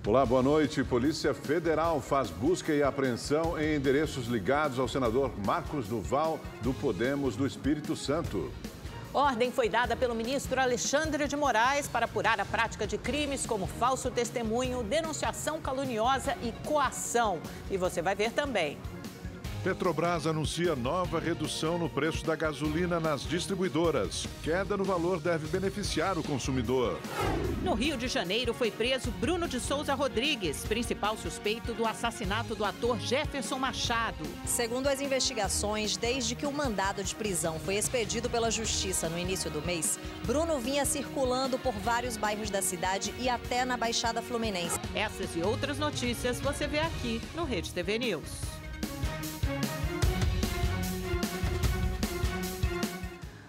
Olá, boa noite. Polícia Federal faz busca e apreensão em endereços ligados ao senador Marcos Duval, do Podemos do Espírito Santo. Ordem foi dada pelo ministro Alexandre de Moraes para apurar a prática de crimes como falso testemunho, denunciação caluniosa e coação. E você vai ver também. Petrobras anuncia nova redução no preço da gasolina nas distribuidoras. Queda no valor deve beneficiar o consumidor. No Rio de Janeiro foi preso Bruno de Souza Rodrigues, principal suspeito do assassinato do ator Jefferson Machado. Segundo as investigações, desde que o mandado de prisão foi expedido pela Justiça no início do mês, Bruno vinha circulando por vários bairros da cidade e até na Baixada Fluminense. Essas e outras notícias você vê aqui no Rede TV News.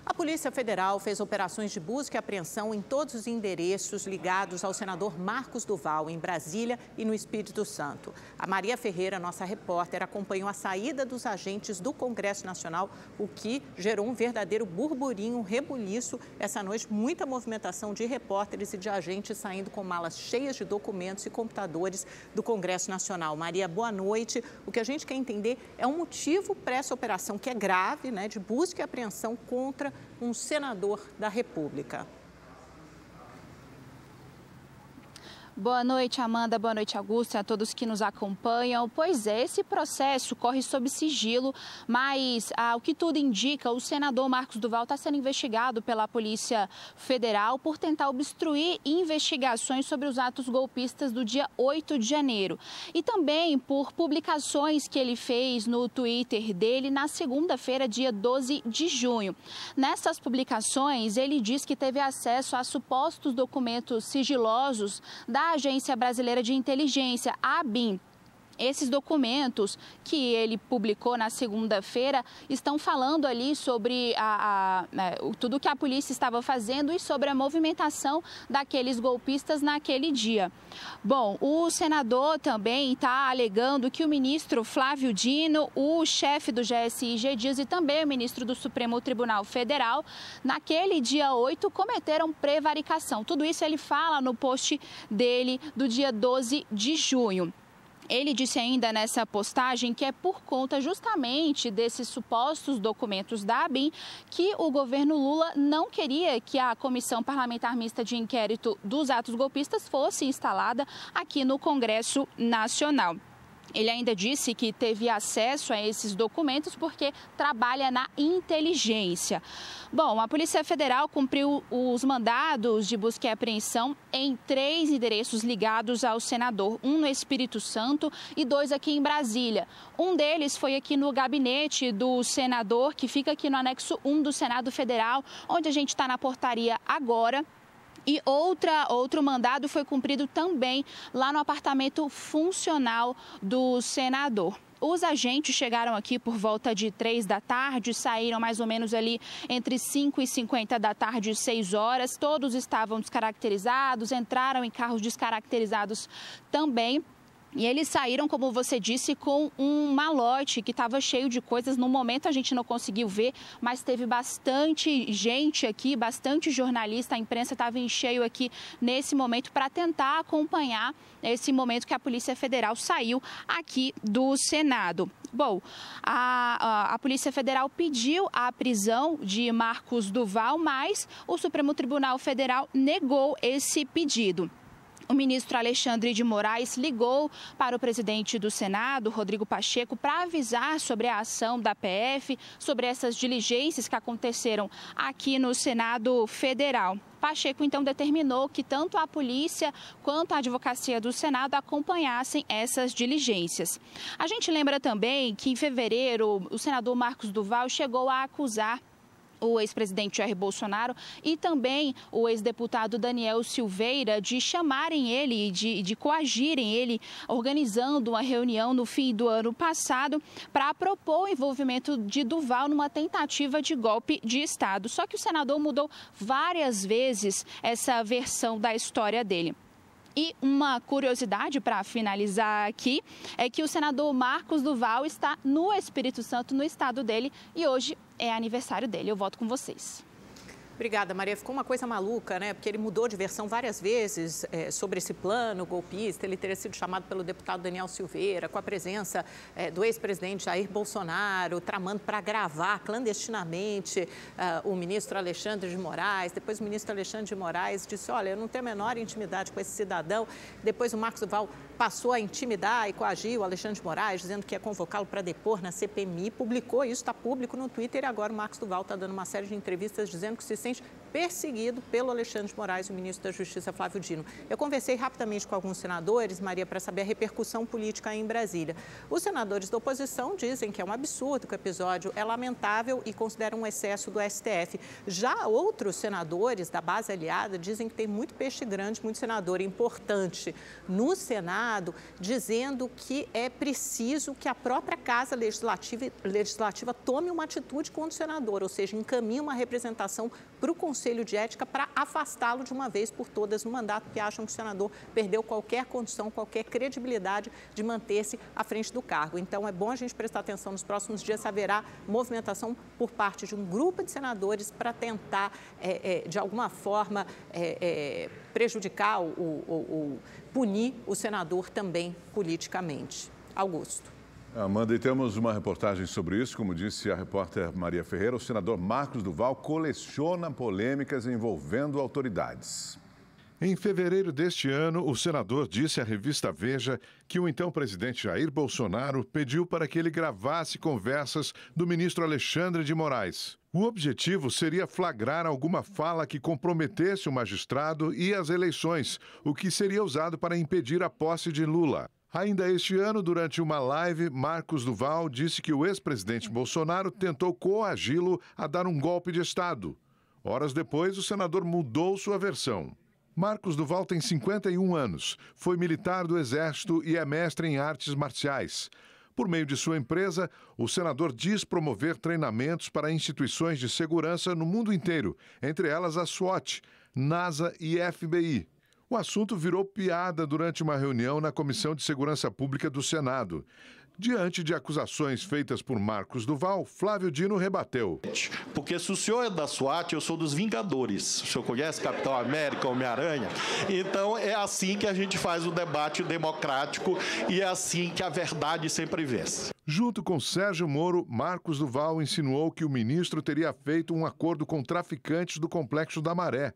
A Polícia Federal fez operações de busca e apreensão em todos os endereços ligados ao senador Marcos Duval, em Brasília e no Espírito Santo. A Maria Ferreira, nossa repórter, acompanhou a saída dos agentes do Congresso Nacional, o que gerou um verdadeiro burburinho, um rebuliço. Essa noite, muita movimentação de repórteres e de agentes saindo com malas cheias de documentos e computadores do Congresso Nacional. Maria, boa noite. O que a gente quer entender é um motivo para essa operação, que é grave, né, de busca e apreensão contra um senador da República. Boa noite, Amanda. Boa noite, Augusto, a todos que nos acompanham. Pois é, esse processo corre sob sigilo, mas o que tudo indica, o senador Marcos Duval está sendo investigado pela Polícia Federal por tentar obstruir investigações sobre os atos golpistas do dia 8 de janeiro. E também por publicações que ele fez no Twitter dele na segunda-feira, dia 12 de junho. Nessas publicações, ele diz que teve acesso a supostos documentos sigilosos da Agência Brasileira de Inteligência, a ABIN. Esses documentos que ele publicou na segunda-feira estão falando ali sobre tudo que a polícia estava fazendo e sobre a movimentação daqueles golpistas naquele dia. Bom, o senador também está alegando que o ministro Flávio Dino, o chefe do GSI, G. Dias, e também o ministro do Supremo Tribunal Federal, naquele dia 8, cometeram prevaricação. Tudo isso ele fala no post dele do dia 12 de junho. Ele disse ainda nessa postagem que é por conta justamente desses supostos documentos da ABIN que o governo Lula não queria que a Comissão Parlamentar Mista de Inquérito dos Atos Golpistas fosse instalada aqui no Congresso Nacional. Ele ainda disse que teve acesso a esses documentos porque trabalha na inteligência. Bom, a Polícia Federal cumpriu os mandados de busca e apreensão em 3 endereços ligados ao senador, um no Espírito Santo e 2 aqui em Brasília. Um deles foi aqui no gabinete do senador, que fica aqui no anexo 1 do Senado Federal, onde a gente está na portaria agora. E outro mandado foi cumprido também lá no apartamento funcional do senador. Os agentes chegaram aqui por volta de 3 da tarde, saíram mais ou menos ali entre 5h50 da tarde e 6 horas. Todos estavam descaracterizados, entraram em carros descaracterizados também. E eles saíram, como você disse, com um malote que estava cheio de coisas. No momento a gente não conseguiu ver, mas teve bastante gente aqui, bastante jornalista. A imprensa estava em cheio aqui nesse momento para tentar acompanhar esse momento que a Polícia Federal saiu aqui do Senado. Bom, a Polícia Federal pediu a prisão de Marcos Duval, mas o Supremo Tribunal Federal negou esse pedido. O ministro Alexandre de Moraes ligou para o presidente do Senado, Rodrigo Pacheco, para avisar sobre a ação da PF, sobre essas diligências que aconteceram aqui no Senado Federal. Pacheco, então, determinou que tanto a polícia quanto a advocacia do Senado acompanhassem essas diligências. A gente lembra também que, em fevereiro, o senador Marcos Duval chegou a acusar o ex-presidente Jair Bolsonaro e também o ex-deputado Daniel Silveira de chamarem ele, de coagirem ele, organizando uma reunião no fim do ano passado para propor o envolvimento de Duval numa tentativa de golpe de Estado. Só que o senador mudou várias vezes essa versão da história dele. E uma curiosidade para finalizar aqui é que o senador Marcos Duval está no Espírito Santo, no estado dele, e hoje é aniversário dele. Eu volto com vocês. Obrigada, Maria. Ficou uma coisa maluca, né? Porque ele mudou de versão várias vezes sobre esse plano golpista. Ele teria sido chamado pelo deputado Daniel Silveira, com a presença do ex-presidente Jair Bolsonaro, tramando para gravar clandestinamente o ministro Alexandre de Moraes. Depois o ministro Alexandre de Moraes disse, olha, eu não tenho a menor intimidade com esse cidadão. Depois o Marcos Duval passou a intimidar e coagir o Alexandre de Moraes, dizendo que ia convocá-lo para depor na CPMI. Publicou isso, está público no Twitter, e agora o Marcos Duval está dando uma série de entrevistas dizendo que se sente perseguido pelo Alexandre de Moraes, o ministro da Justiça, Flávio Dino. Eu conversei rapidamente com alguns senadores, Maria, para saber a repercussão política aí em Brasília. Os senadores da oposição dizem que é um absurdo, que o episódio é lamentável e consideram um excesso do STF. Já outros senadores da base aliada dizem que tem muito peixe grande, muito senador importante no Senado, dizendo que é preciso que a própria Casa Legislativa tome uma atitude contra o senador, ou seja, encaminhe uma representação para o Conselho de Ética para afastá-lo de uma vez por todas no mandato, porque acham que o senador perdeu qualquer condição, qualquer credibilidade de manter-se à frente do cargo. Então, é bom a gente prestar atenção nos próximos dias, haverá movimentação por parte de um grupo de senadores para tentar, de alguma forma, prejudicar ou punir o senador também politicamente. Augusto. Amanda, e temos uma reportagem sobre isso. Como disse a repórter Maria Ferreira, o senador Marcos Duval coleciona polêmicas envolvendo autoridades. Em fevereiro deste ano, o senador disse à revista Veja que o então presidente Jair Bolsonaro pediu para que ele gravasse conversas do ministro Alexandre de Moraes. O objetivo seria flagrar alguma fala que comprometesse o magistrado e as eleições, o que seria usado para impedir a posse de Lula. Ainda este ano, durante uma live, Marcos Duval disse que o ex-presidente Bolsonaro tentou coagi-lo a dar um golpe de Estado. Horas depois, o senador mudou sua versão. Marcos Duval tem 51 anos, foi militar do Exército e é mestre em artes marciais. Por meio de sua empresa, o senador diz promover treinamentos para instituições de segurança no mundo inteiro, entre elas a SWAT, NASA e FBI. O assunto virou piada durante uma reunião na Comissão de Segurança Pública do Senado. Diante de acusações feitas por Marcos Duval, Flávio Dino rebateu. Porque se o senhor é da SWAT, eu sou dos Vingadores. O senhor conhece Capitão América, Homem-Aranha? Então é assim que a gente faz o debate democrático e é assim que a verdade sempre vence. Junto com Sérgio Moro, Marcos Duval insinuou que o ministro teria feito um acordo com traficantes do Complexo da Maré.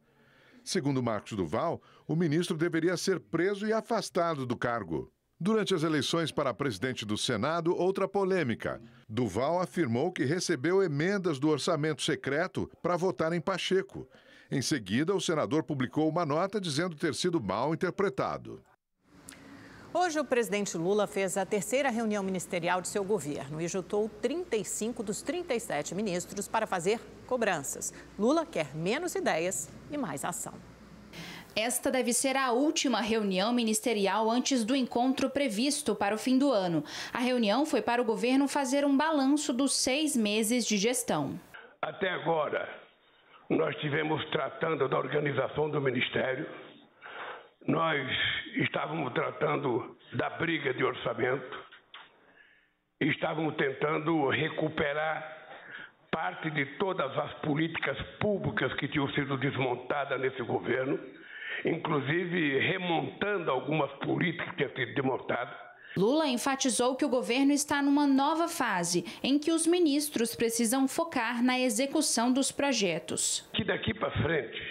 Segundo Marcos Duval, o ministro deveria ser preso e afastado do cargo. Durante as eleições para presidente do Senado, outra polêmica. Duval afirmou que recebeu emendas do orçamento secreto para votar em Pacheco. Em seguida, o senador publicou uma nota dizendo ter sido mal interpretado. Hoje, o presidente Lula fez a terceira reunião ministerial de seu governo e juntou 35 dos 37 ministros para fazer cobranças. Lula quer menos ideias e mais ação. Esta deve ser a última reunião ministerial antes do encontro previsto para o fim do ano. A reunião foi para o governo fazer um balanço dos 6 meses de gestão. Até agora, nós estivemos tratando da organização do Ministério, nós estávamos tratando da briga de orçamento, estávamos tentando recuperar parte de todas as políticas públicas que tinham sido desmontadas nesse governo, inclusive remontando algumas políticas que tinham sido desmontadas. Lula enfatizou que o governo está numa nova fase, em que os ministros precisam focar na execução dos projetos. Que daqui para frente,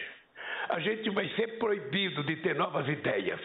a gente vai ser proibido de ter novas ideias.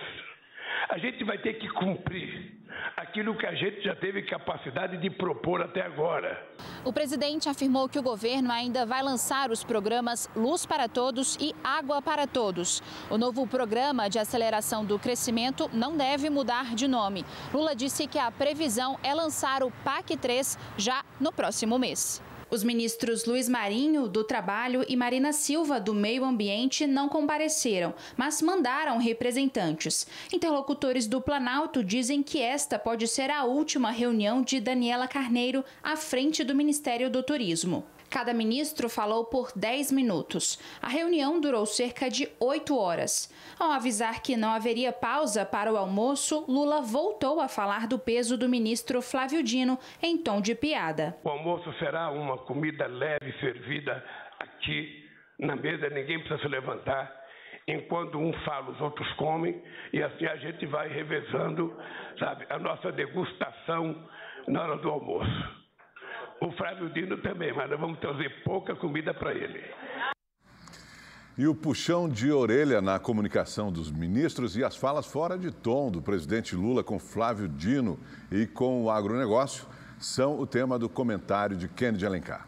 A gente vai ter que cumprir aquilo que a gente já teve capacidade de propor até agora. O presidente afirmou que o governo ainda vai lançar os programas Luz para Todos e Água para Todos. O novo programa de aceleração do crescimento não deve mudar de nome. Lula disse que a previsão é lançar o PAC 3 já no próximo mês. Os ministros Luiz Marinho, do Trabalho, e Marina Silva, do Meio Ambiente, não compareceram, mas mandaram representantes. Interlocutores do Planalto dizem que esta pode ser a última reunião de Daniela Carneiro à frente do Ministério do Turismo. Cada ministro falou por 10 minutos. A reunião durou cerca de 8 horas. Ao avisar que não haveria pausa para o almoço, Lula voltou a falar do peso do ministro Flávio Dino em tom de piada. O almoço será uma comida leve servida aqui na mesa, ninguém precisa se levantar. Enquanto um fala, os outros comem, e assim a gente vai revezando, sabe, a nossa degustação na hora do almoço. O Flávio Dino também, mas nós vamos trazer pouca comida para ele. E o puxão de orelha na comunicação dos ministros e as falas fora de tom do presidente Lula com Flávio Dino e com o agronegócio são o tema do comentário de Kennedy Alencar.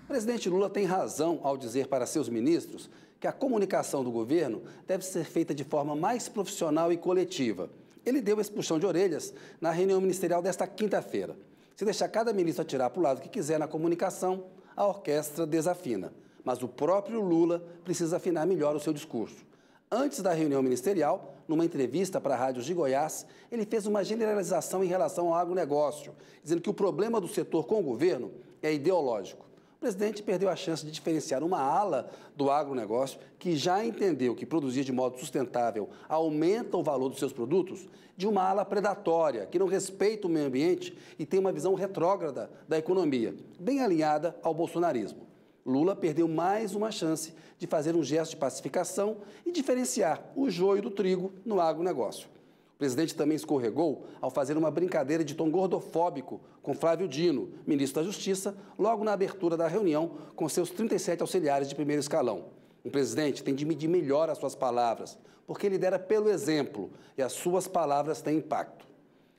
O presidente Lula tem razão ao dizer para seus ministros que a comunicação do governo deve ser feita de forma mais profissional e coletiva. Ele deu esse puxão de orelhas na reunião ministerial desta quinta-feira. Se deixar cada ministro atirar para o lado que quiser na comunicação, a orquestra desafina. Mas o próprio Lula precisa afinar melhor o seu discurso. Antes da reunião ministerial, numa entrevista para a Rádio de Goiás, ele fez uma generalização em relação ao agronegócio, dizendo que o problema do setor com o governo é ideológico. O presidente perdeu a chance de diferenciar uma ala do agronegócio que já entendeu que produzir de modo sustentável aumenta o valor dos seus produtos, de uma ala predatória, que não respeita o meio ambiente e tem uma visão retrógrada da economia, bem alinhada ao bolsonarismo. Lula perdeu mais uma chance de fazer um gesto de pacificação e diferenciar o joio do trigo no agronegócio. O presidente também escorregou ao fazer uma brincadeira de tom gordofóbico com Flávio Dino, ministro da Justiça, logo na abertura da reunião com seus 37 auxiliares de primeiro escalão. O presidente tem de medir melhor as suas palavras, porque ele lidera pelo exemplo e as suas palavras têm impacto.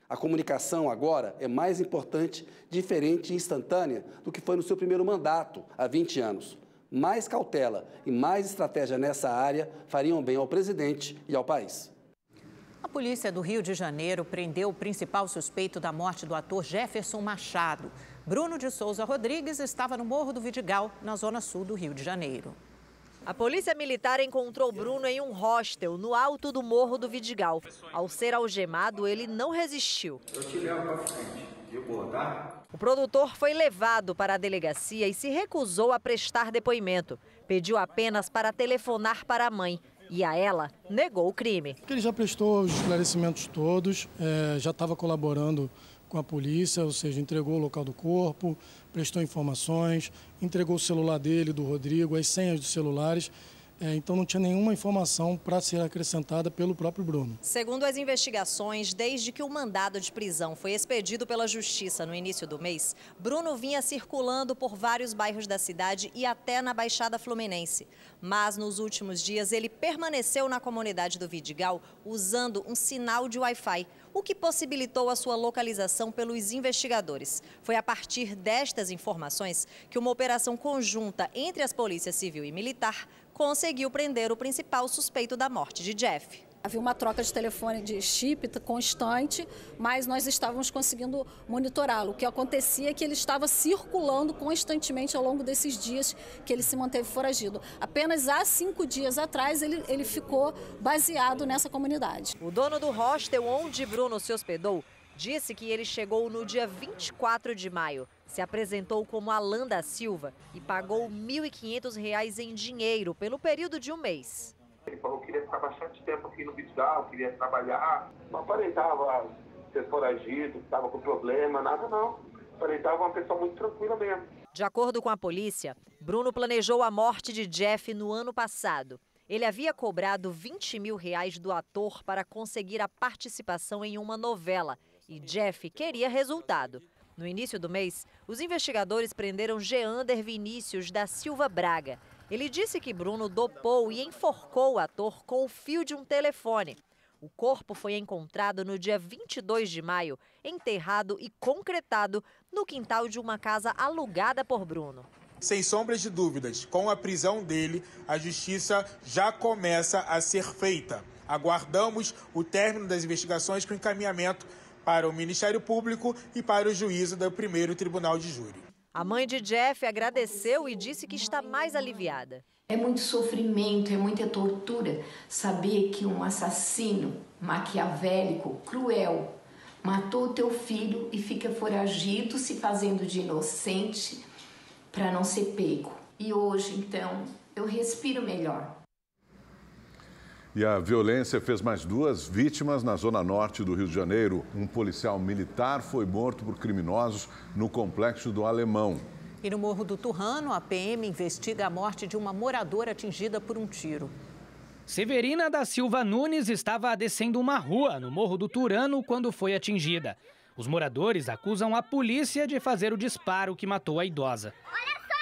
A comunicação agora é mais importante, diferente e instantânea do que foi no seu primeiro mandato, há 20 anos. Mais cautela e mais estratégia nessa área fariam bem ao presidente e ao país. A polícia do Rio de Janeiro prendeu o principal suspeito da morte do ator Jefferson Machado. Bruno de Souza Rodrigues estava no Morro do Vidigal, na zona sul do Rio de Janeiro. A polícia militar encontrou Bruno em um hostel no alto do Morro do Vidigal. Ao ser algemado, ele não resistiu. Eu te levo pra frente, de boa, tá? O produtor foi levado para a delegacia e se recusou a prestar depoimento. Pediu apenas para telefonar para a mãe. E a ela negou o crime. Ele já prestou os esclarecimentos todos, já estava colaborando com a polícia, ou seja, entregou o local do corpo, prestou informações, entregou o celular dele, do Rodrigo, as senhas dos celulares. Então não tinha nenhuma informação para ser acrescentada pelo próprio Bruno. Segundo as investigações, desde que o mandado de prisão foi expedido pela Justiça no início do mês, Bruno vinha circulando por vários bairros da cidade e até na Baixada Fluminense. Mas nos últimos dias ele permaneceu na comunidade do Vidigal usando um sinal de Wi-Fi, o que possibilitou a sua localização pelos investigadores. Foi a partir destas informações que uma operação conjunta entre as polícias civil e militar conseguiu prender o principal suspeito da morte de Jeff. Havia uma troca de telefone de chip constante, mas nós estávamos conseguindo monitorá-lo. O que acontecia é que ele estava circulando constantemente ao longo desses dias que ele se manteve foragido. Apenas há 5 dias atrás ele ficou baseado nessa comunidade. O dono do hostel onde Bruno se hospedou disse que ele chegou no dia 24 de maio, se apresentou como Alan da Silva e pagou R$ 1.500 em dinheiro pelo período de um mês. Ele falou que queria ficar bastante tempo aqui no Vidigal, queria trabalhar, não aparentava ser foragido, estava com problema, nada não. Aparentava uma pessoa muito tranquila mesmo. De acordo com a polícia, Bruno planejou a morte de Jeff no ano passado. Ele havia cobrado R$20 mil do ator para conseguir a participação em uma novela e Jeff queria resultado. No início do mês, os investigadores prenderam Geander Vinícius da Silva Braga. Ele disse que Bruno dopou e enforcou o ator com o fio de um telefone. O corpo foi encontrado no dia 22 de maio, enterrado e concretado no quintal de uma casa alugada por Bruno. Sem sombras de dúvidas, com a prisão dele, a justiça já começa a ser feita. Aguardamos o término das investigações com encaminhamento para o Ministério Público e para o juízo do primeiro Tribunal de Júri. A mãe de Jeff agradeceu e disse que está mais aliviada. É muito sofrimento, é muita tortura saber que um assassino maquiavélico, cruel, matou o teu filho e fica foragido, se fazendo de inocente para não ser pego. E hoje, então, eu respiro melhor. E a violência fez mais 2 vítimas na zona norte do Rio de Janeiro. Um policial militar foi morto por criminosos no Complexo do Alemão. E no Morro do Turrano, a PM investiga a morte de uma moradora atingida por um tiro. Severina da Silva Nunes estava descendo uma rua no Morro do Turano quando foi atingida. Os moradores acusam a polícia de fazer o disparo que matou a idosa. Olha só!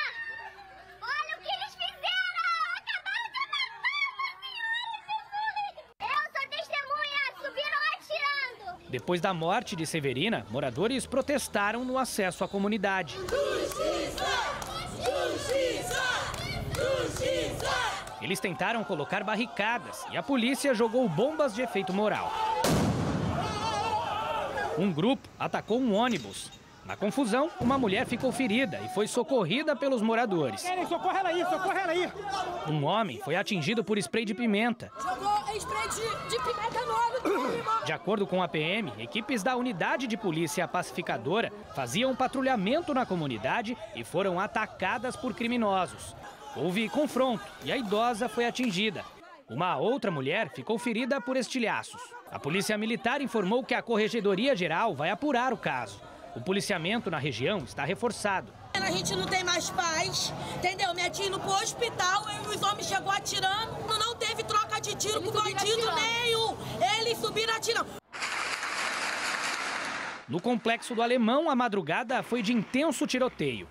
Olha o que eles fizeram! Acabaram de matar uma senhora! Eu sou testemunha! Subiram atirando! Depois da morte de Severina, moradores protestaram no acesso à comunidade. Justiça! Justiça! Justiça! Eles tentaram colocar barricadas e a polícia jogou bombas de efeito moral. Um grupo atacou um ônibus. Na confusão, uma mulher ficou ferida e foi socorrida pelos moradores. Socorre ela aí, socorre ela aí. Um homem foi atingido por spray de pimenta. Jogou spray de pimenta no olho. De acordo com a PM, equipes da Unidade de Polícia Pacificadora faziam patrulhamento na comunidade e foram atacadas por criminosos. Houve confronto e a idosa foi atingida. Uma outra mulher ficou ferida por estilhaços. A Polícia Militar informou que a Corregedoria Geral vai apurar o caso. O policiamento na região está reforçado. A gente não tem mais paz, entendeu? Minha tia indo pro hospital e os homens chegou atirando. Não teve troca de tiro com bandido nenhum. Eles subiram atirando. No Complexo do Alemão, a madrugada foi de intenso tiroteio.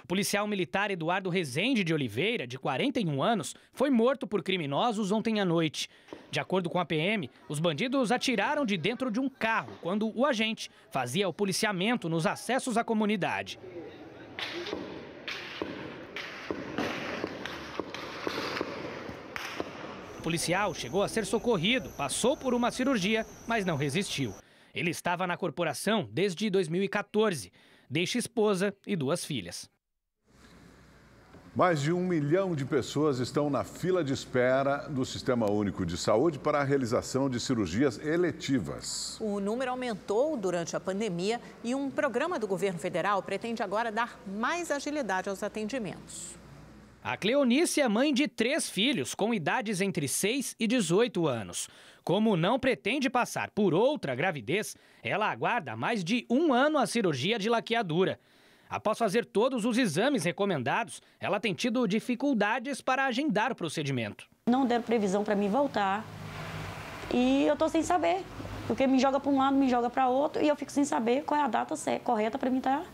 O policial militar Eduardo Rezende de Oliveira, de 41 anos, foi morto por criminosos ontem à noite. De acordo com a PM, os bandidos atiraram de dentro de um carro quando o agente fazia o policiamento nos acessos à comunidade. O policial chegou a ser socorrido, passou por uma cirurgia, mas não resistiu. Ele estava na corporação desde 2014, deixa esposa e 2 filhas. Mais de 1 milhão de pessoas estão na fila de espera do Sistema Único de Saúde para a realização de cirurgias eletivas. O número aumentou durante a pandemia e um programa do governo federal pretende agora dar mais agilidade aos atendimentos. A Cleonice é mãe de 3 filhos com idades entre 6 e 18 anos. Como não pretende passar por outra gravidez, ela aguarda mais de 1 ano a cirurgia de laqueadura. Após fazer todos os exames recomendados, ela tem tido dificuldades para agendar o procedimento. Não deram previsão para mim voltar e eu tô sem saber, porque me joga para um lado, me joga para outro e eu fico sem saber qual é a data correta para mim estar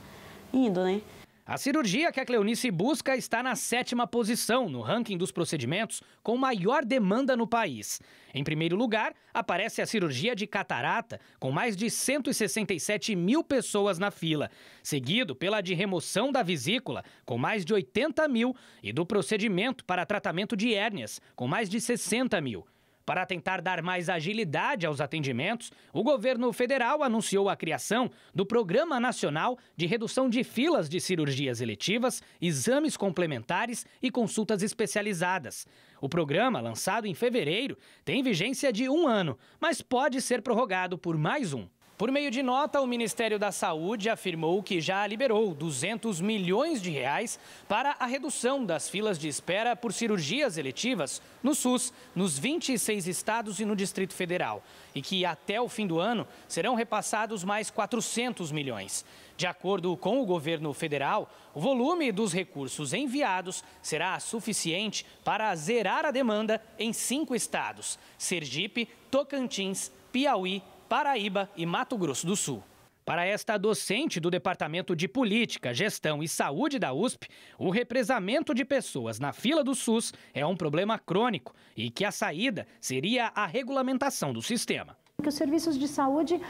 indo, né? A cirurgia que a Cleonice busca está na 7ª posição no ranking dos procedimentos com maior demanda no país. Em primeiro lugar, aparece a cirurgia de catarata, com mais de 167 mil pessoas na fila, seguido pela de remoção da vesícula, com mais de 80 mil, e do procedimento para tratamento de hérnias, com mais de 60 mil. Para tentar dar mais agilidade aos atendimentos, o governo federal anunciou a criação do Programa Nacional de Redução de Filas de Cirurgias Eletivas, Exames Complementares e Consultas Especializadas. O programa, lançado em fevereiro, tem vigência de 1 ano, mas pode ser prorrogado por mais 1. Por meio de nota, o Ministério da Saúde afirmou que já liberou 200 milhões de reais para a redução das filas de espera por cirurgias eletivas no SUS, nos 26 estados e no Distrito Federal, e que até o fim do ano serão repassados mais 400 milhões. De acordo com o governo federal, o volume dos recursos enviados será suficiente para zerar a demanda em 5 estados: Sergipe, Tocantins, Piauí, Paraíba e Mato Grosso do Sul. Para esta docente do Departamento de Política, Gestão e Saúde da USP, o represamento de pessoas na fila do SUS é um problema crônico e que a saída seria a regulamentação do sistema. Que os serviços de saúde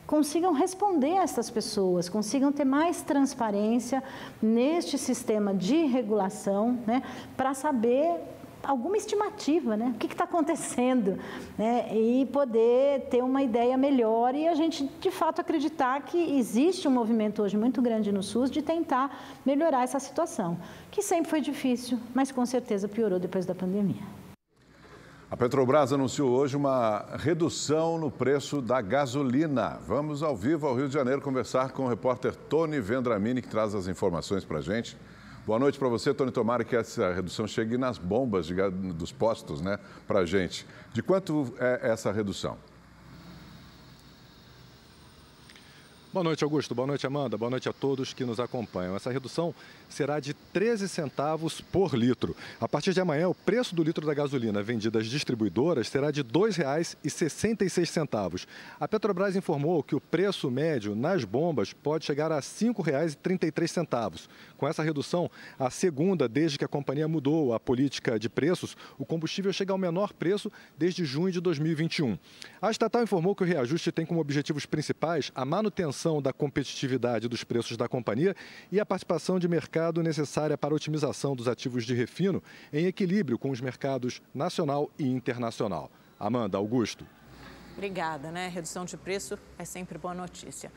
consigam responder a essas pessoas, consigam ter mais transparência neste sistema de regulação, né, para saber alguma estimativa, né? O que está acontecendo, né? E poder ter uma ideia melhor e a gente, de fato, acreditar que existe um movimento hoje muito grande no SUS de tentar melhorar essa situação, que sempre foi difícil, mas com certeza piorou depois da pandemia. A Petrobras anunciou hoje uma redução no preço da gasolina. Vamos ao vivo ao Rio de Janeiro conversar com o repórter Tony Vendramini, que traz as informações para a gente. Boa noite para você, Tony. Tomara que essa redução chegue nas bombas dos postos, né, para a gente. De quanto é essa redução? Boa noite, Augusto. Boa noite, Amanda. Boa noite a todos que nos acompanham. Essa redução será de 13 centavos por litro. A partir de amanhã, o preço do litro da gasolina vendida às distribuidoras será de R$ 2,66. A Petrobras informou que o preço médio nas bombas pode chegar a R$ 5,33. Com essa redução, a segunda desde que a companhia mudou a política de preços, o combustível chega ao menor preço desde junho de 2021. A estatal informou que o reajuste tem como objetivos principais a manutenção da competitividade dos preços da companhia e a participação de mercado necessária para a otimização dos ativos de refino em equilíbrio com os mercados nacional e internacional. Amanda, Augusto. Obrigada, né? Redução de preço é sempre boa notícia.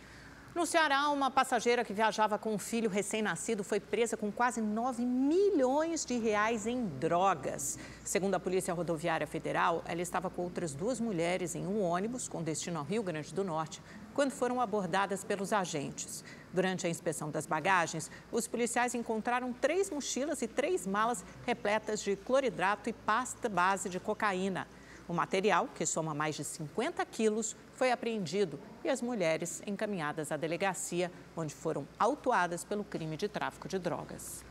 No Ceará, uma passageira que viajava com um filho recém-nascido foi presa com quase 9 milhões de reais em drogas. Segundo a Polícia Rodoviária Federal, ela estava com outras 2 mulheres em um ônibus com destino ao Rio Grande do Norte, quando foram abordadas pelos agentes. Durante a inspeção das bagagens, os policiais encontraram 3 mochilas e 3 malas repletas de cloridrato e pasta base de cocaína. O material, que soma mais de 50 quilos, foi apreendido e as mulheres encaminhadas à delegacia, onde foram autuadas pelo crime de tráfico de drogas.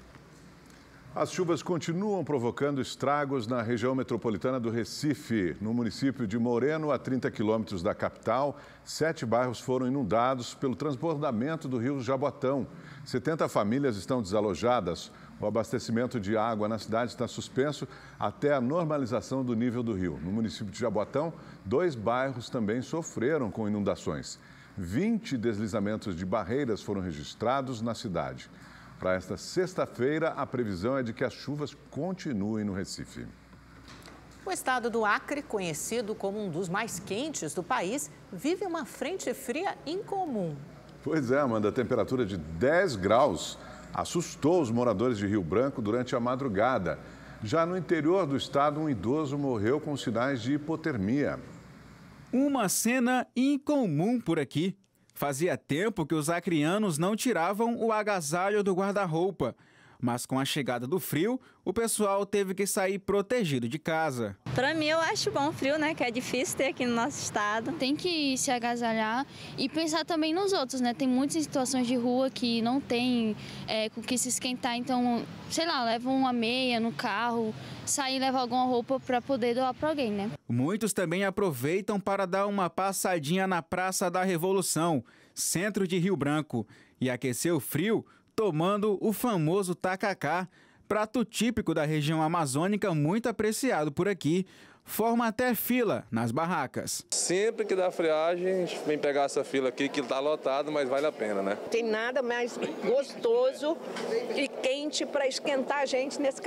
As chuvas continuam provocando estragos na região metropolitana do Recife. No município de Moreno, a 30 quilômetros da capital, 7 bairros foram inundados pelo transbordamento do rio Jabotão. 70 famílias estão desalojadas. O abastecimento de água na cidade está suspenso até a normalização do nível do rio. No município de Jabotão, 2 bairros também sofreram com inundações. 20 deslizamentos de barreiras foram registrados na cidade. Para esta sexta-feira, a previsão é de que as chuvas continuem no Recife. O estado do Acre, conhecido como um dos mais quentes do país, vive uma frente fria incomum. Pois é, Amanda, a temperatura de 10 graus assustou os moradores de Rio Branco durante a madrugada. Já no interior do estado, um idoso morreu com sinais de hipotermia. Uma cena incomum por aqui. Fazia tempo que os acrianos não tiravam o agasalho do guarda-roupa. Mas com a chegada do frio, o pessoal teve que sair protegido de casa. Para mim, eu acho bom o frio, né? Que é difícil ter aqui no nosso estado. Tem que se agasalhar e pensar também nos outros, né? Tem muitas situações de rua que não tem com que se esquentar. Então, sei lá, leva uma meia no carro, sair e levar alguma roupa para poder doar para alguém, né? Muitos também aproveitam para dar uma passadinha na Praça da Revolução, centro de Rio Branco, e aquecer o frio tomando o famoso tacacá, prato típico da região amazônica muito apreciado por aqui. Forma até fila nas barracas. Sempre que dá friagem, a gente vem pegar essa fila aqui, que está lotado, mas vale a pena, né? Tem nada mais gostoso e quente para esquentar a gente nesse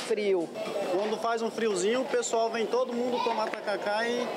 frio. Quando faz um friozinho, o pessoal vem todo mundo tomar tacacá e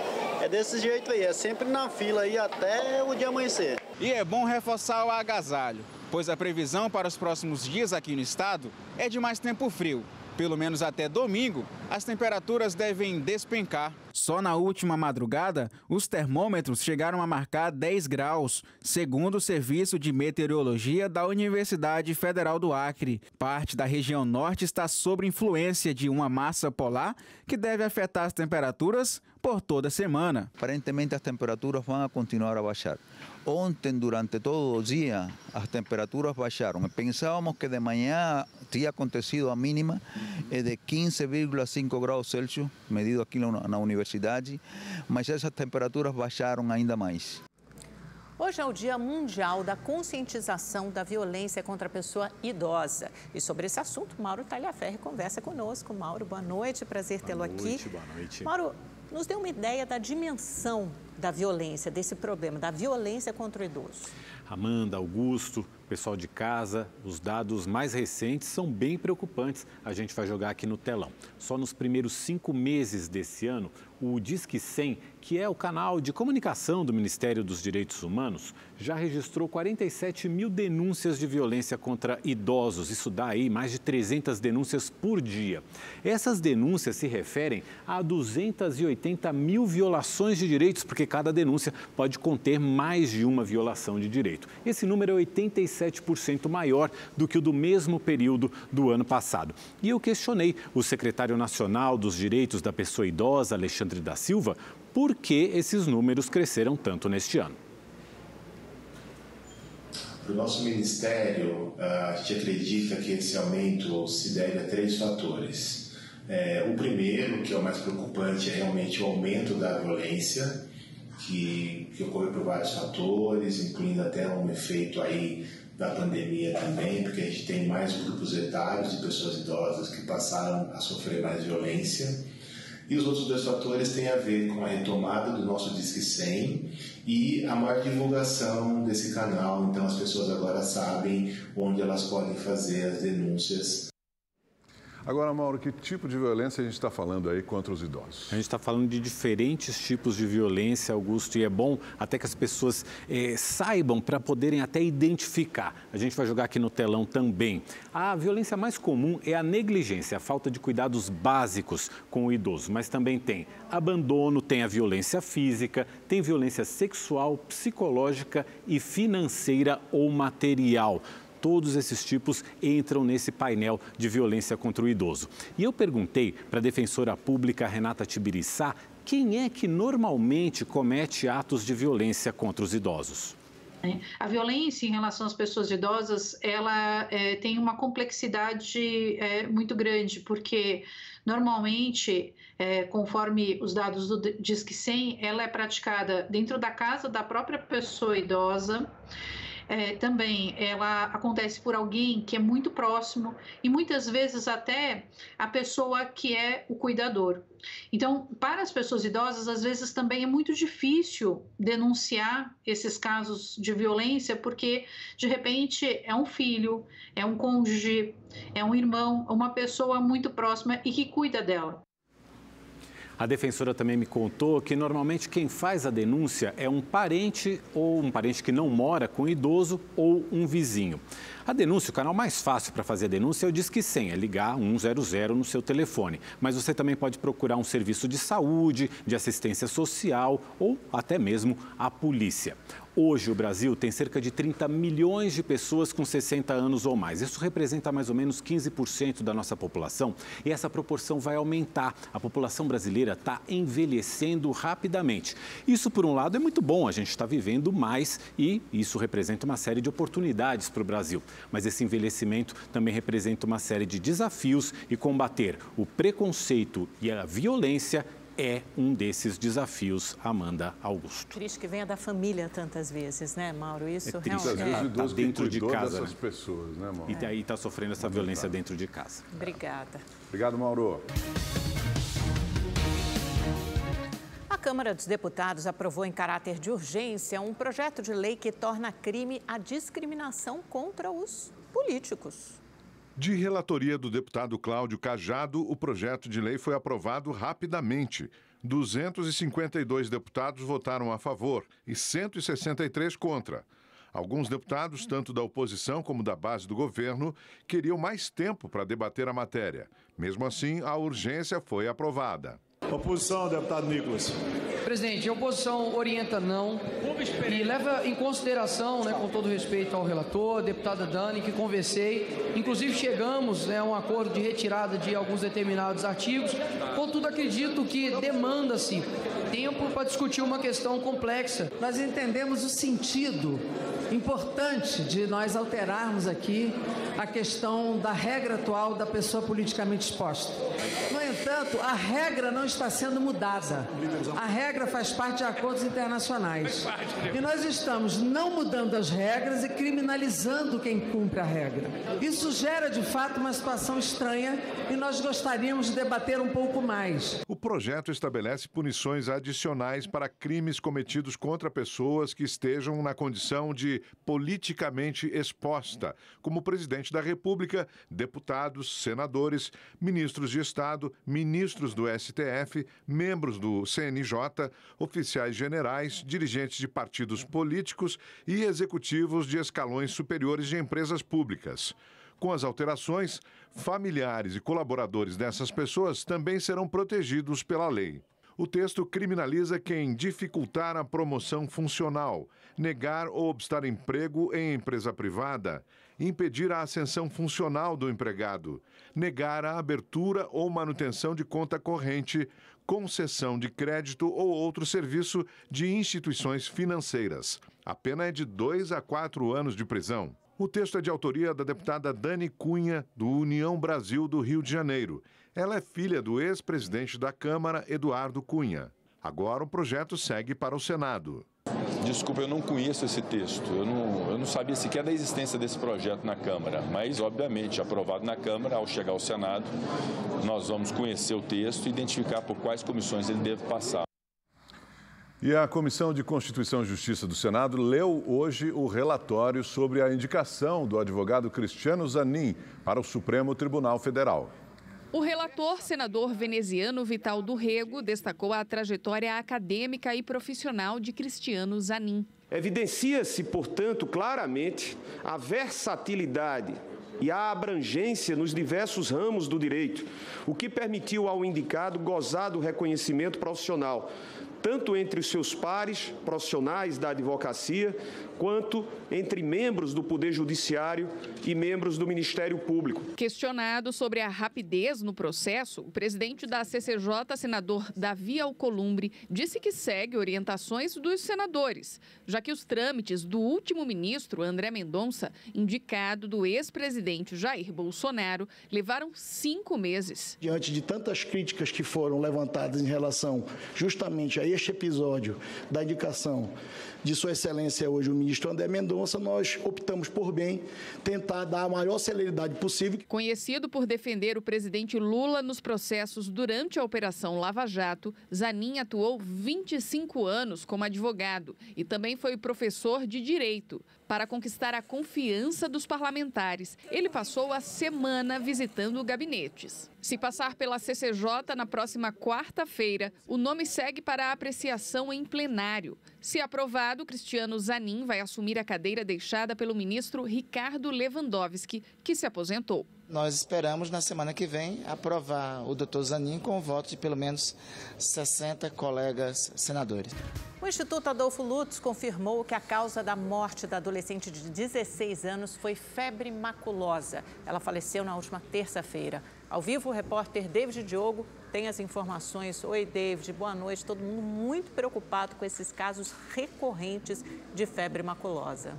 é desse jeito aí. É sempre na fila aí até o dia amanhecer. E é bom reforçar o agasalho, pois a previsão para os próximos dias aqui no estado é de mais tempo frio. Pelo menos até domingo, as temperaturas devem despencar. Só na última madrugada, os termômetros chegaram a marcar 10 graus, segundo o Serviço de Meteorologia da Universidade Federal do Acre. Parte da região norte está sob influência de uma massa polar que deve afetar as temperaturas por toda a semana. Aparentemente, as temperaturas vão continuar a baixar. Ontem, durante todo o dia, as temperaturas baixaram. Pensávamos que de manhã tinha acontecido a mínima de 15,5 graus Celsius, medido aqui na universidade, mas essas temperaturas baixaram ainda mais. Hoje é o Dia Mundial da Conscientização da Violência contra a Pessoa Idosa. E sobre esse assunto, Mauro Talhaferri conversa conosco. Mauro, boa noite, prazer tê-lo aqui. Boa noite. Mauro, nos dê uma ideia da dimensão da violência, desse problema, da violência contra o idoso. Amanda, Augusto, pessoal de casa, os dados mais recentes são bem preocupantes. A gente vai jogar aqui no telão. Só nos primeiros 5 meses desse ano, o Disque 100, que é o canal de comunicação do Ministério dos Direitos Humanos, já registrou 47 mil denúncias de violência contra idosos. Isso dá aí mais de 300 denúncias por dia. Essas denúncias se referem a 280 mil violações de direitos, porque cada denúncia pode conter mais de uma violação de direito. Esse número é 87% maior do que o do mesmo período do ano passado. E eu questionei o secretário nacional dos Direitos da Pessoa Idosa, Alexandre da Silva, por que esses números cresceram tanto neste ano. Para o nosso Ministério, a gente acredita que esse aumento se deve a 3 fatores. O primeiro, que é o mais preocupante, é realmente o aumento da violência, que ocorre por vários fatores, incluindo até um efeito aí da pandemia também, porque a gente tem mais grupos etários de pessoas idosas que passaram a sofrer mais violência. E os outros 2 fatores têm a ver com a retomada do nosso Disque 100 e a maior divulgação desse canal. Então as pessoas agora sabem onde elas podem fazer as denúncias. Agora, Mauro, que tipo de violência a gente está falando aí contra os idosos? A gente está falando de diferentes tipos de violência, Augusto, e é bom até que as pessoas saibam para poderem até identificar. A gente vai jogar aqui no telão também. A violência mais comum é a negligência, a falta de cuidados básicos com o idoso, mas também tem abandono, tem a violência física, tem violência sexual, psicológica e financeira ou material. Todos esses tipos entram nesse painel de violência contra o idoso. E eu perguntei para a defensora pública Renata Tibiriçá quem é que normalmente comete atos de violência contra os idosos. A violência em relação às pessoas idosas, ela tem uma complexidade muito grande, porque normalmente, conforme os dados do Disque 100, ela é praticada dentro da casa da própria pessoa idosa. Também ela acontece por alguém que é muito próximo e muitas vezes até a pessoa que é o cuidador. Então, para as pessoas idosas, às vezes também é muito difícil denunciar esses casos de violência porque, de repente, é um filho, é um cônjuge, é um irmão, uma pessoa muito próxima e que cuida dela. A defensora também me contou que normalmente quem faz a denúncia é um parente ou um parente que não mora com o idoso ou um vizinho. A denúncia, o canal mais fácil para fazer a denúncia é o Disque 100, é ligar 100 no seu telefone. Mas você também pode procurar um serviço de saúde, de assistência social ou até mesmo a polícia. Hoje, o Brasil tem cerca de 30 milhões de pessoas com 60 anos ou mais. Isso representa mais ou menos 15% da nossa população e essa proporção vai aumentar. A população brasileira está envelhecendo rapidamente. Isso, por um lado, é muito bom. A gente está vivendo mais e isso representa uma série de oportunidades para o Brasil. Mas esse envelhecimento também representa uma série de desafios e combater o preconceito e a violência é um desses desafios, Amanda Augusto. Triste que venha da família tantas vezes, né, Mauro? Isso é triste. realmente Tá dentro de casa, dessas pessoas, né, Mauro? E aí está sofrendo essa violência dentro de casa. Obrigada. Obrigado, Mauro. A Câmara dos Deputados aprovou em caráter de urgência um projeto de lei que torna crime a discriminação contra os políticos. De relatoria do deputado Cláudio Cajado, o projeto de lei foi aprovado rapidamente. 252 deputados votaram a favor e 163 contra. Alguns deputados, tanto da oposição como da base do governo, queriam mais tempo para debater a matéria. Mesmo assim, a urgência foi aprovada. Oposição, deputado Nicolas. Presidente, a oposição orienta não e leva em consideração, com todo respeito ao relator, a deputada Dani, que conversei, inclusive chegamos a um acordo de retirada de alguns determinados artigos, contudo acredito que demanda-se tempo para discutir uma questão complexa. Nós entendemos o sentido importante de nós alterarmos aqui a questão da regra atual da pessoa politicamente exposta. No entanto, a regra não está sendo mudada. A regra faz parte de acordos internacionais. E nós estamos não mudando as regras e criminalizando quem cumpre a regra. Isso gera, de fato, uma situação estranha e nós gostaríamos de debater um pouco mais. O projeto estabelece punições adicionais para crimes cometidos contra pessoas que estejam na condição de politicamente exposta, como o presidente da República, deputados, senadores, ministros de Estado, ministros do STF, membros do CNJ, oficiais generais, dirigentes de partidos políticos e executivos de escalões superiores de empresas públicas. Com as alterações, familiares e colaboradores dessas pessoas também serão protegidos pela lei. O texto criminaliza quem dificultar a promoção funcional, negar ou obstar emprego em empresa privada, impedir a ascensão funcional do empregado, negar a abertura ou manutenção de conta corrente, concessão de crédito ou outro serviço de instituições financeiras. A pena é de 2 a 4 anos de prisão. O texto é de autoria da deputada Dani Cunha, do União Brasil do Rio de Janeiro. Ela é filha do ex-presidente da Câmara, Eduardo Cunha. Agora o projeto segue para o Senado. Desculpa, eu não conheço esse texto. Eu não sabia sequer da existência desse projeto na Câmara. Mas, obviamente, aprovado na Câmara, ao chegar ao Senado, nós vamos conhecer o texto e identificar por quais comissões ele deve passar. E a Comissão de Constituição e Justiça do Senado leu hoje o relatório sobre a indicação do advogado Cristiano Zanin para o Supremo Tribunal Federal. O relator, senador veneziano Vital do Rego, destacou a trajetória acadêmica e profissional de Cristiano Zanin. Evidencia-se, portanto, claramente a versatilidade e a abrangência nos diversos ramos do direito, o que permitiu ao indicado gozar do reconhecimento profissional, tanto entre os seus pares profissionais da advocacia, quanto entre membros do Poder Judiciário e membros do Ministério Público. Questionado sobre a rapidez no processo, o presidente da CCJ, senador Davi Alcolumbre, disse que segue orientações dos senadores, já que os trâmites do último ministro, André Mendonça, indicado do ex-presidente Jair Bolsonaro, levaram 5 meses. Diante de tantas críticas que foram levantadas em relação justamente a este episódio da indicação de Sua Excelência hoje o ministro André Mendonça, nós optamos por bem tentar dar a maior celeridade possível. Conhecido por defender o presidente Lula nos processos durante a Operação Lava Jato, Zanin atuou 25 anos como advogado e também foi professor de Direito. Para conquistar a confiança dos parlamentares, ele passou a semana visitando gabinetes. Se passar pela CCJ na próxima quarta-feira, o nome segue para a apreciação em plenário. Se aprovado, Cristiano Zanin vai assumir a cadeira deixada pelo ministro Ricardo Lewandowski, que se aposentou. Nós esperamos, na semana que vem, aprovar o doutor Zanin com o voto de pelo menos 60 colegas senadores. O Instituto Adolfo Lutz confirmou que a causa da morte da adolescente de 16 anos foi febre maculosa. Ela faleceu na última terça-feira. Ao vivo, o repórter David Diogo tem as informações. Oi, David, boa noite. Todo mundo muito preocupado com esses casos recorrentes de febre maculosa.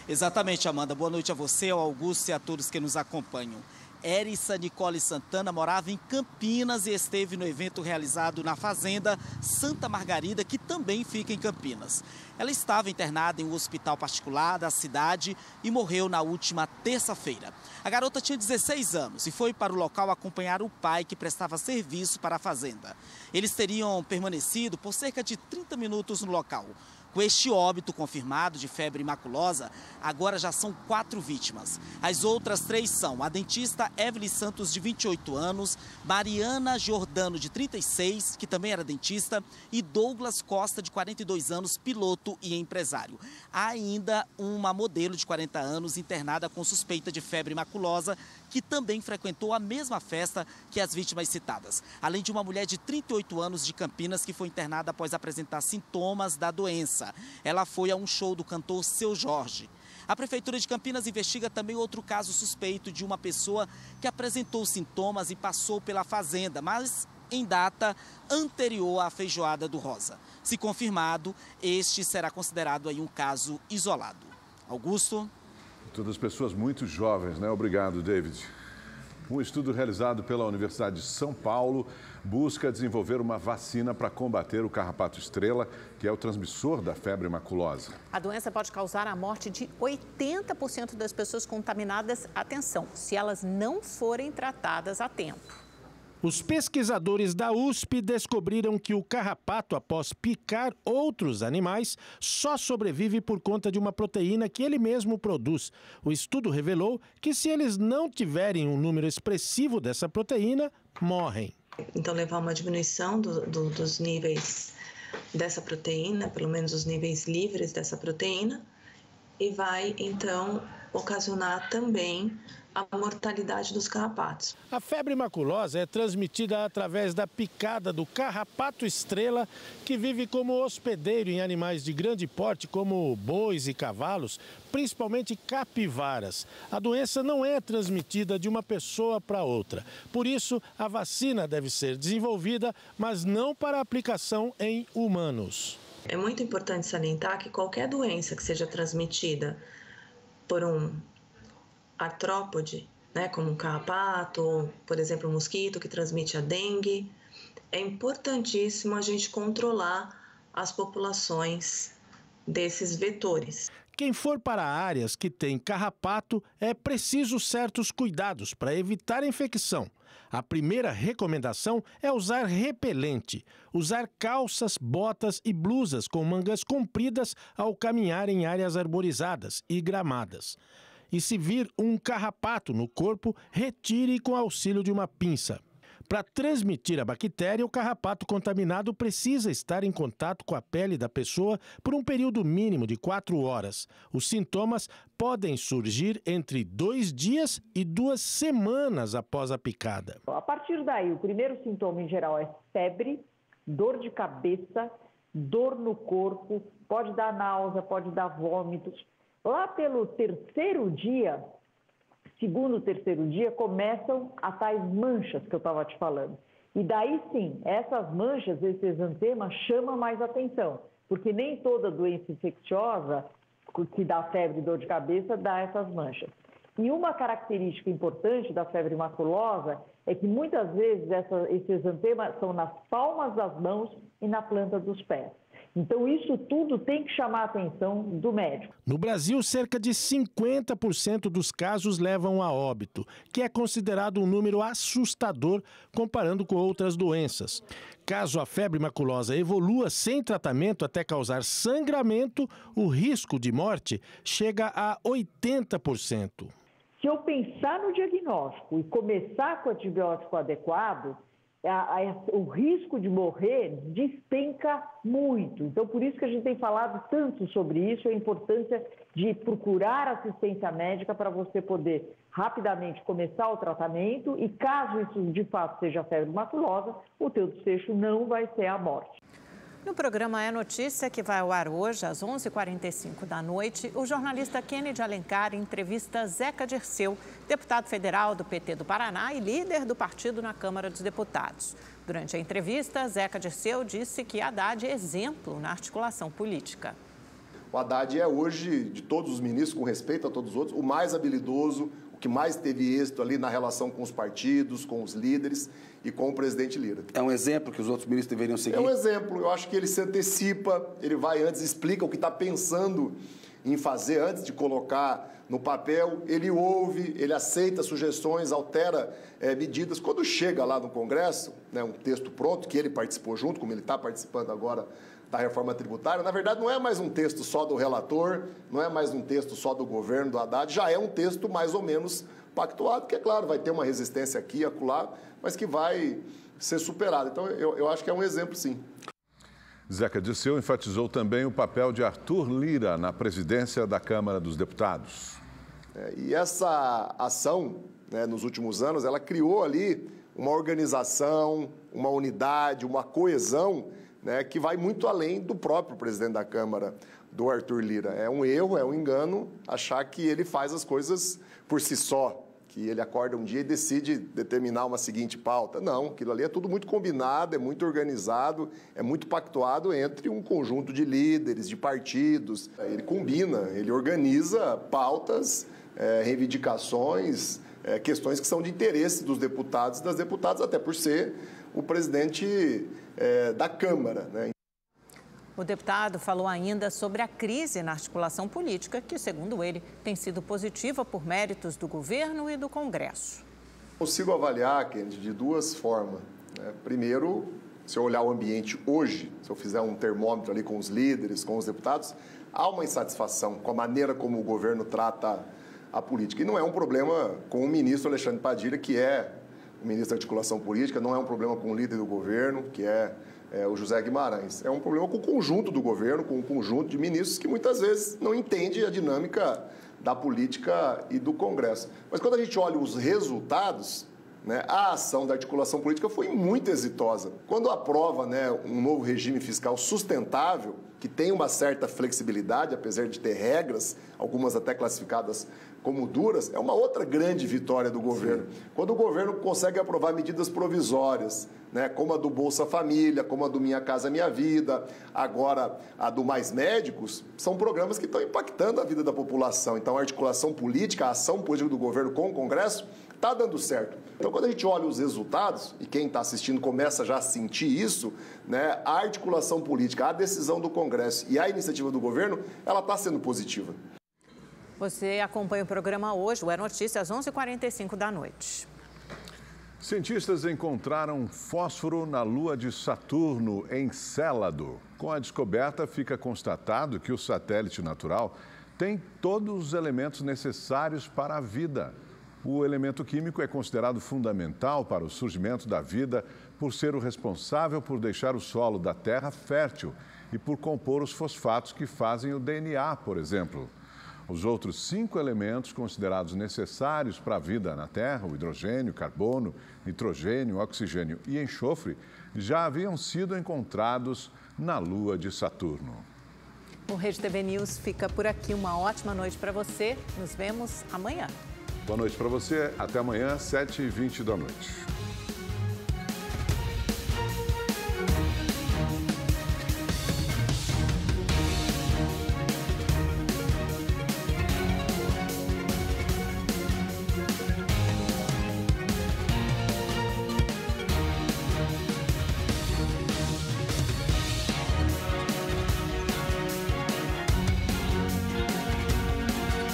Exatamente, Amanda. Boa noite a você, ao Augusto e a todos que nos acompanham. Érissa Nicole Santana morava em Campinas e esteve no evento realizado na Fazenda Santa Margarida, que também fica em Campinas. Ela estava internada em um hospital particular da cidade e morreu na última terça-feira. A garota tinha 16 anos e foi para o local acompanhar o pai, que prestava serviço para a fazenda. Eles teriam permanecido por cerca de 30 minutos no local. Com este óbito confirmado de febre maculosa, agora já são 4 vítimas. As outras 3 são a dentista Evelyn Santos, de 28 anos, Mariana Giordano, de 36, que também era dentista, e Douglas Costa, de 42 anos, piloto e empresário. Há ainda uma modelo de 40 anos internada com suspeita de febre maculosa, que também frequentou a mesma festa que as vítimas citadas. Além de uma mulher de 38 anos de Campinas, que foi internada após apresentar sintomas da doença. Ela foi a um show do cantor Seu Jorge. A Prefeitura de Campinas investiga também outro caso suspeito de uma pessoa que apresentou sintomas e passou pela fazenda, mas em data anterior à feijoada do Rosa. Se confirmado, este será considerado aí um caso isolado. Augusto? Todas pessoas muito jovens, né? Obrigado, David. Um estudo realizado pela Universidade de São Paulo busca desenvolver uma vacina para combater o carrapato estrela, que é o transmissor da febre maculosa. A doença pode causar a morte de 80% das pessoas contaminadas, atenção, se elas não forem tratadas a tempo. Os pesquisadores da USP descobriram que o carrapato, após picar outros animais, só sobrevive por conta de uma proteína que ele mesmo produz. O estudo revelou que, se eles não tiverem um número expressivo dessa proteína, morrem. Então, levar uma diminuição dos níveis dessa proteína, pelo menos os níveis livres dessa proteína, e vai, então, ocasionar também a mortalidade dos carrapatos. A febre maculosa é transmitida através da picada do carrapato estrela, que vive como hospedeiro em animais de grande porte, como bois e cavalos, principalmente capivaras. A doença não é transmitida de uma pessoa para outra. Por isso, a vacina deve ser desenvolvida, mas não para aplicação em humanos. É muito importante salientar que qualquer doença que seja transmitida por um artrópode, né, como um carrapato, ou, por exemplo, um mosquito que transmite a dengue, é importantíssimo a gente controlar as populações desses vetores. Quem for para áreas que têm carrapato, é preciso certos cuidados para evitar a infecção. A primeira recomendação é usar repelente, usar calças, botas e blusas com mangas compridas ao caminhar em áreas arborizadas e gramadas. E se vir um carrapato no corpo, retire com auxílio de uma pinça. Para transmitir a bactéria, o carrapato contaminado precisa estar em contato com a pele da pessoa por um período mínimo de 4 horas. Os sintomas podem surgir entre 2 dias e 2 semanas após a picada. A partir daí, o primeiro sintoma em geral é febre, dor de cabeça, dor no corpo, pode dar náusea, pode dar vômitos. Lá pelo terceiro dia, segundo, terceiro dia, começam as tais manchas que eu estava te falando. E daí sim, essas manchas, esse exantema chama mais atenção, porque nem toda doença infecciosa que dá febre e dor de cabeça dá essas manchas. E uma característica importante da febre maculosa é que muitas vezes esse exantema são nas palmas das mãos e na planta dos pés. Então, isso tudo tem que chamar a atenção do médico. No Brasil, cerca de 50% dos casos levam a óbito, que é considerado um número assustador comparando com outras doenças. Caso a febre maculosa evolua sem tratamento até causar sangramento, o risco de morte chega a 80%. Se eu pensar no diagnóstico e começar com o antibiótico adequado, o risco de morrer despenca muito. Então, por isso que a gente tem falado tanto sobre isso, a importância de procurar assistência médica para você poder rapidamente começar o tratamento e, caso isso de fato seja febre maculosa, o teu desfecho não vai ser a morte. No programa É Notícia, que vai ao ar hoje às 11h45 da noite, o jornalista Kennedy Alencar entrevista Zeca Dirceu, deputado federal do PT do Paraná e líder do partido na Câmara dos Deputados. Durante a entrevista, Zeca Dirceu disse que Haddad é exemplo na articulação política. O Haddad é hoje, de todos os ministros, com respeito a todos os outros, o mais habilidoso, o que mais teve êxito ali na relação com os partidos, com os líderes e com o presidente Lira. É um exemplo que os outros ministros deveriam seguir? É um exemplo. Eu acho que ele se antecipa, ele vai antes, explica o que está pensando em fazer antes de colocar no papel. Ele ouve, ele aceita sugestões, altera medidas. Quando chega lá no Congresso, né, um texto pronto, que ele participou junto, como ele está participando agora da reforma tributária, na verdade não é mais um texto só do relator, não é mais um texto só do governo do Haddad, já é um texto mais ou menos pactuado, que é claro, vai ter uma resistência aqui e acolá, mas que vai ser superado. Então eu acho que é um exemplo, sim. Zeca Dirceu enfatizou também o papel de Arthur Lira na presidência da Câmara dos Deputados. E essa ação, né, nos últimos anos, ela criou ali uma organização, uma unidade, uma coesão, né, que vai muito além do próprio presidente da Câmara, do Arthur Lira. É um erro, é um engano achar que ele faz as coisas por si só, que ele acorda um dia e decide determinar uma seguinte pauta. Não, aquilo ali é tudo muito combinado, é muito organizado, é muito pactuado entre um conjunto de líderes, de partidos. Ele combina, ele organiza pautas, reivindicações, questões que são de interesse dos deputados e das deputadas, até por ser o presidente da Câmara, né? O deputado falou ainda sobre a crise na articulação política, que, segundo ele, tem sido positiva por méritos do governo e do Congresso. Consigo avaliar, Kennedy, de duas formas, né? Primeiro, se eu olhar o ambiente hoje, se eu fizer um termômetro ali com os líderes, com os deputados, há uma insatisfação com a maneira como o governo trata a política. E não é um problema com o ministro Alexandre Padilha, que é o ministro da Articulação Política, não é um problema com o líder do governo, que é o José Guimarães. É um problema com o conjunto do governo, com o conjunto de ministros que muitas vezes não entende a dinâmica da política e do Congresso. Mas quando a gente olha os resultados, né, a ação da articulação política foi muito exitosa. Quando aprova, né, um novo regime fiscal sustentável, que tem uma certa flexibilidade, apesar de ter regras, algumas até classificadas como duras, é uma outra grande vitória do governo. Sim. Quando o governo consegue aprovar medidas provisórias, né, como a do Bolsa Família, como a do Minha Casa Minha Vida, agora a do Mais Médicos, são programas que estão impactando a vida da população. Então, a articulação política, a ação política do governo com o Congresso está dando certo. Então, quando a gente olha os resultados, e quem está assistindo começa já a sentir isso, né, a articulação política, a decisão do Congresso e a iniciativa do governo, ela está sendo positiva. Você acompanha o programa hoje, o É Notícia, às 11h45 da noite. Cientistas encontraram fósforo na Lua de Saturno, em Célado. Com a descoberta, fica constatado que o satélite natural tem todos os elementos necessários para a vida. O elemento químico é considerado fundamental para o surgimento da vida por ser o responsável por deixar o solo da Terra fértil e por compor os fosfatos que fazem o DNA, por exemplo. Os outros 5 elementos considerados necessários para a vida na Terra, o hidrogênio, carbono, nitrogênio, oxigênio e enxofre, já haviam sido encontrados na Lua de Saturno. O Rede TV News fica por aqui. Uma ótima noite para você. Nos vemos amanhã. Boa noite para você. Até amanhã, 7h20 da noite.